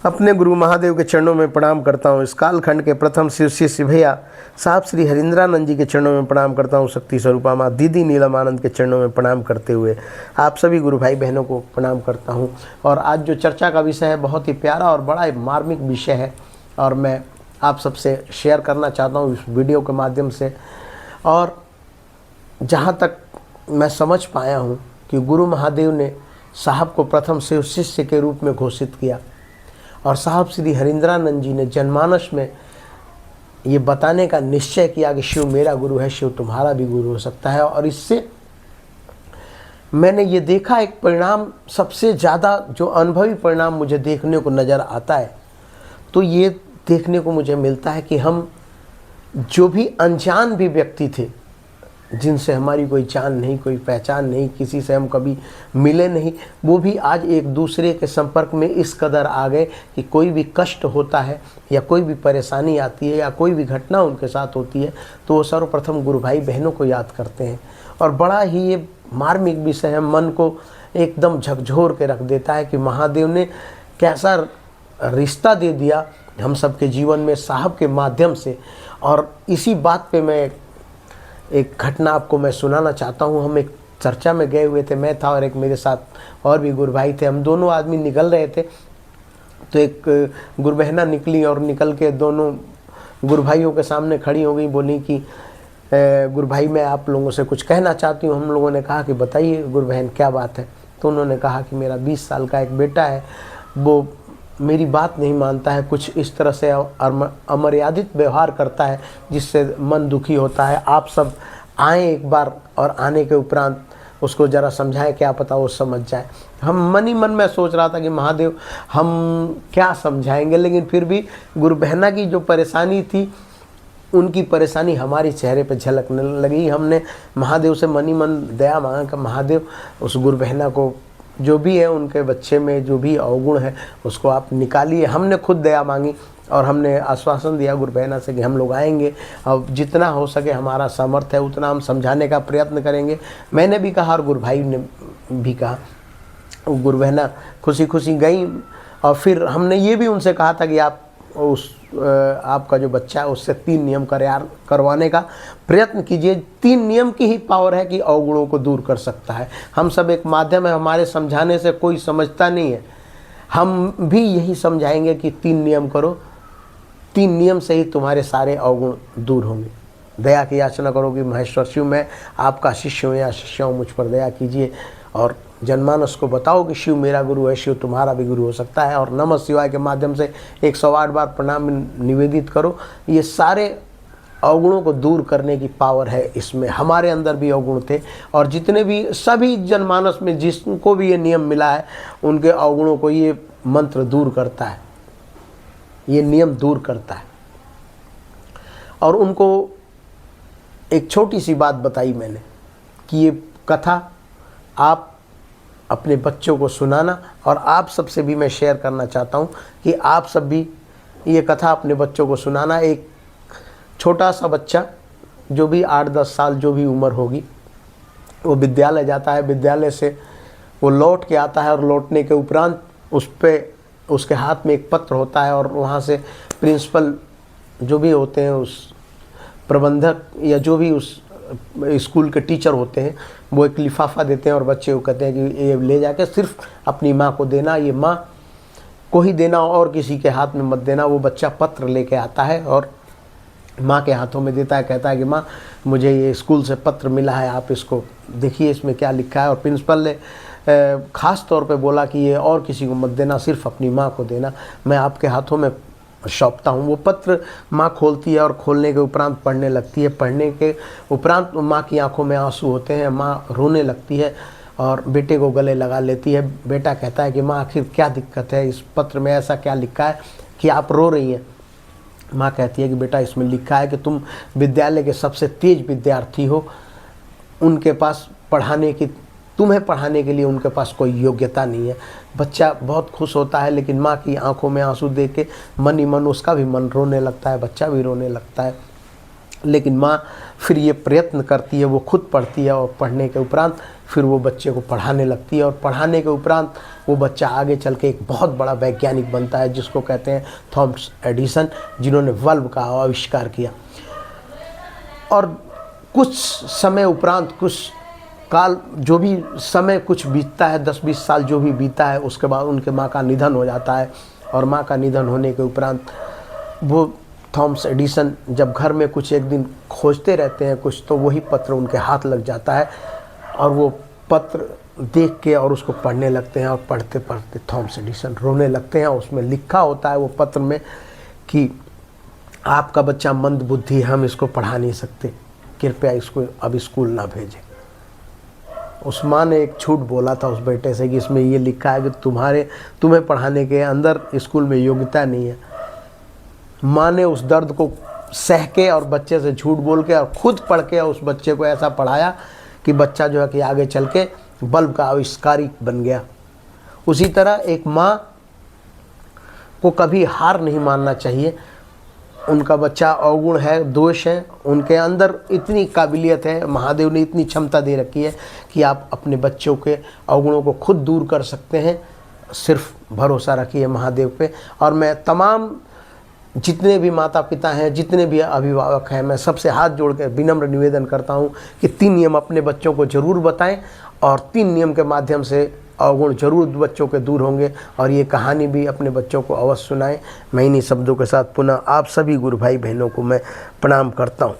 अपने गुरु महादेव के चरणों में प्रणाम करता हूँ। इस कालखंड के प्रथम शिष्य भैया साहब श्री हरिंद्रानंद जी के चरणों में प्रणाम करता हूँ। शक्ति स्वरूपा माँ दीदी नीलम आनंद के चरणों में प्रणाम करते हुए आप सभी गुरु भाई बहनों को प्रणाम करता हूँ। और आज जो चर्चा का विषय है बहुत ही प्यारा और बड़ा मार्मिक विषय है और मैं आप सबसे शेयर करना चाहता हूँ इस वीडियो के माध्यम से। और जहाँ तक मैं समझ पाया हूँ कि गुरु महादेव ने साहब को प्रथम शिष्य के रूप में घोषित किया और साहब श्री हरिंद्रानंद जी ने जनमानस में ये बताने का निश्चय किया कि शिव मेरा गुरु है, शिव तुम्हारा भी गुरु हो सकता है। और इससे मैंने ये देखा एक परिणाम, सबसे ज़्यादा जो अनुभवी परिणाम मुझे देखने को नज़र आता है तो ये देखने को मुझे मिलता है कि हम जो भी अनजान भी व्यक्ति थे, जिनसे हमारी कोई जान नहीं, कोई पहचान नहीं, किसी से हम कभी मिले नहीं, वो भी आज एक दूसरे के संपर्क में इस कदर आ गए कि कोई भी कष्ट होता है या कोई भी परेशानी आती है या कोई भी घटना उनके साथ होती है तो वो सर्वप्रथम गुरु भाई बहनों को याद करते हैं। और बड़ा ही ये मार्मिक विषय है, मन को एकदम झकझोर के रख देता है कि महादेव ने कैसा रिश्ता दे दिया हम सबके जीवन में साहब के माध्यम से। और इसी बात पे मैं एक घटना आपको मैं सुनाना चाहता हूँ। हम एक चर्चा में गए हुए थे, मैं था और एक मेरे साथ और भी गुरु भाई थे। हम दोनों आदमी निकल रहे थे तो एक गुरु बहना निकली और निकल के दोनों गुरु भाइयों के सामने खड़ी हो गई, बोली कि गुरु भाई मैं आप लोगों से कुछ कहना चाहती हूँ। हम लोगों ने कहा कि बताइए गुरु बहन क्या बात है। तो उन्होंने कहा कि मेरा 20 साल का एक बेटा है, वो मेरी बात नहीं मानता है, कुछ इस तरह से अमर्यादित व्यवहार करता है जिससे मन दुखी होता है। आप सब आएँ एक बार और आने के उपरांत उसको ज़रा समझाएं, क्या पता वो समझ जाए। हम मन ही मन में सोच रहा था कि महादेव हम क्या समझाएंगे, लेकिन फिर भी गुरु बहना की जो परेशानी थी उनकी परेशानी हमारी चेहरे पर झलकने लगी। हमने महादेव से मन ही मन दया मांगा कि महादेव उस गुरु बहना को जो भी है उनके बच्चे में जो भी अवगुण है उसको आप निकालिए। हमने खुद दया मांगी और हमने आश्वासन दिया गुरु बहना से कि हम लोग आएंगे और जितना हो सके हमारा सामर्थ्य है उतना हम समझाने का प्रयत्न करेंगे। मैंने भी कहा और गुरु भाई ने भी कहा। गुरु बहना खुशी खुशी गई और फिर हमने ये भी उनसे कहा था कि आप आपका जो बच्चा है उससे 3 नियम करवाने का प्रयत्न कीजिए। 3 नियम की ही पावर है कि अवगुणों को दूर कर सकता है। हम सब एक माध्यम है, हमारे समझाने से कोई समझता नहीं है। हम भी यही समझाएंगे कि 3 नियम करो, 3 नियम से ही तुम्हारे सारे अवगुण दूर होंगे। दया की याचना करो कि महेश्वर शिव मैं आपका शिष्य हूँ या शिष्य हूँ, मुझ पर दया कीजिए और जनमानस को बताओ कि शिव मेरा गुरु है, शिव तुम्हारा भी गुरु हो सकता है। और नमः शिवाय के माध्यम से 108 बार प्रणाम निवेदित करो। ये सारे अवगुणों को दूर करने की पावर है इसमें। हमारे अंदर भी अवगुण थे और जितने भी सभी जनमानस में जिसको भी ये नियम मिला है उनके अवगुणों को ये मंत्र दूर करता है, ये नियम दूर करता है। और उनको एक छोटी सी बात बताई मैंने कि ये कथा आप अपने बच्चों को सुनाना। और आप सबसे भी मैं शेयर करना चाहता हूँ कि आप सब भी ये कथा अपने बच्चों को सुनाना। एक छोटा सा बच्चा जो भी 8-10 साल जो भी उम्र होगी वो विद्यालय जाता है, विद्यालय से वो लौट के आता है और लौटने के उपरांत उसके हाथ में एक पत्र होता है और वहाँ से प्रिंसिपल जो भी होते हैं, उस प्रबंधक या जो भी उस स्कूल के टीचर होते हैं, वो एक लिफाफा देते हैं और बच्चे को कहते हैं कि ये ले जाके सिर्फ अपनी माँ को देना, ये माँ को ही देना और किसी के हाथ में मत देना। वो बच्चा पत्र लेके आता है और माँ के हाथों में देता है, कहता है कि माँ मुझे ये स्कूल से पत्र मिला है, आप इसको देखिए इसमें क्या लिखा है। और प्रिंसिपल ने ख़ास तौर पे बोला कि ये और किसी को मत देना, सिर्फ अपनी माँ को देना, मैं आपके हाथों में सौंपता हूँ। वो पत्र माँ खोलती है और खोलने के उपरांत पढ़ने लगती है। पढ़ने के उपरांत माँ की आंखों में आंसू होते हैं, माँ रोने लगती है और बेटे को गले लगा लेती है। बेटा कहता है कि माँ आखिर क्या दिक्कत है, इस पत्र में ऐसा क्या लिखा है कि आप रो रही हैं। माँ कहती है कि बेटा इसमें लिखा है कि तुम विद्यालय के सबसे तेज विद्यार्थी हो, उनके पास तुम्हें पढ़ाने के लिए उनके पास कोई योग्यता नहीं है। बच्चा बहुत खुश होता है, लेकिन माँ की आंखों में आंसू देख के मन ही मन उसका भी मन रोने लगता है, बच्चा भी रोने लगता है। लेकिन माँ फिर ये प्रयत्न करती है, वो खुद पढ़ती है और पढ़ने के उपरांत फिर वो बच्चे को पढ़ाने लगती है और पढ़ाने के उपरांत वो बच्चा आगे चल के एक बहुत बड़ा वैज्ञानिक बनता है, जिसको कहते हैं थॉमस एडिसन, जिन्होंने बल्ब का आविष्कार किया। और कुछ समय उपरांत, कुछ काल, जो भी समय कुछ बीतता है, 10-20 साल जो भी बीता है, उसके बाद उनके माँ का निधन हो जाता है। और माँ का निधन होने के उपरांत वो थॉमस एडिसन जब घर में कुछ एक दिन खोजते रहते हैं कुछ, तो वही पत्र उनके हाथ लग जाता है और वो पत्र देख के और उसको पढ़ने लगते हैं। और पढ़ते पढ़ते थॉमस एडिसन रोने लगते हैं। उसमें लिखा होता है वो पत्र में कि आपका बच्चा मंद बुद्धि है, हम इसको पढ़ा नहीं सकते, कृपया इसको अब स्कूल ना भेजें। उस माँ ने एक झूठ बोला था उस बेटे से कि इसमें ये लिखा है कि तुम्हें पढ़ाने के अंदर स्कूल में योग्यता नहीं है। माँ ने उस दर्द को सह के और बच्चे से झूठ बोल के और खुद पढ़ के उस बच्चे को ऐसा पढ़ाया कि बच्चा जो है कि आगे चल के बल्ब का आविष्कारी बन गया। उसी तरह एक माँ को कभी हार नहीं मानना चाहिए। उनका बच्चा अवगुण है, दोष है, उनके अंदर इतनी काबिलियत है, महादेव ने इतनी क्षमता दे रखी है कि आप अपने बच्चों के अवगुणों को खुद दूर कर सकते हैं। सिर्फ भरोसा रखिए महादेव पे। और मैं तमाम जितने भी माता पिता हैं, जितने भी अभिभावक हैं, मैं सबसे हाथ जोड़ कर विनम्र निवेदन करता हूं कि 3 नियम अपने बच्चों को ज़रूर बताएं और 3 नियम के माध्यम से अवगुण जरूर बच्चों के दूर होंगे। और ये कहानी भी अपने बच्चों को अवश्य सुनाएं। मैं इन्हीं शब्दों के साथ पुनः आप सभी गुरु भाई बहनों को मैं प्रणाम करता हूँ।